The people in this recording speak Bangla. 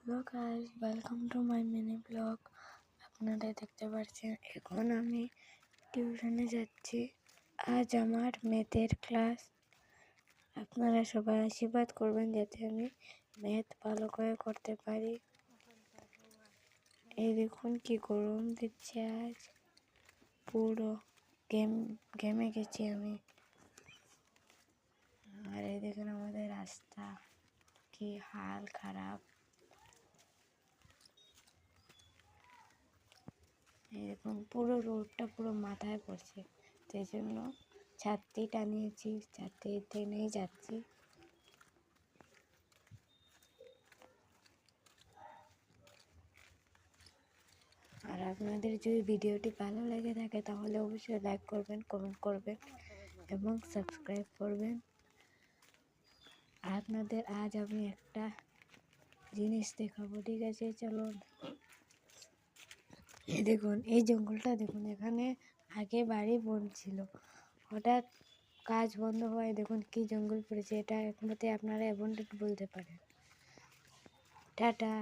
Hello guys, welcome to my mini blog. আপনারা দেখতে পাচ্ছেন এখন আমি টিউশনে যাচ্ছি। আজ আমার ম্যাথের ক্লাস। আপনারা সবাই আশীর্বাদ করবেন যাতে আমি ম্যাথ ভালো করে করতে পারি। এই দেখুন কি গরম দিচ্ছে আজ, পুরো ঘেমে গেছি আমি। আর এই দেখুন আমাদের রাস্তা কি হাল খারাপ। এরকম পুরো রোডটা পুরো মাথায় পড়ছে, সেই জন্য ছাত্রীটা নিয়েছি, ছাত্রীতে নিয়ে যাচ্ছি। আর আপনাদের যদি ভিডিওটি ভালো লেগে থাকে তাহলে অবশ্যই লাইক করবেন, কমেন্ট করবেন এবং সাবস্ক্রাইব করবেন। আপনাদের আজ আমি একটা জিনিস দেখাবো, ঠিক আছে? চলুন। এই দেখুন, এই জঙ্গলটা দেখুন, এখানে আগে বাড়ি বন ছিল, হঠাৎ কাজ বন্ধ হওয়ায় দেখুন কি জঙ্গল পড়েছে। এটা একমতে আপনারা অ্যাবান্ডেন্ট বলতে পারেন। টাটা।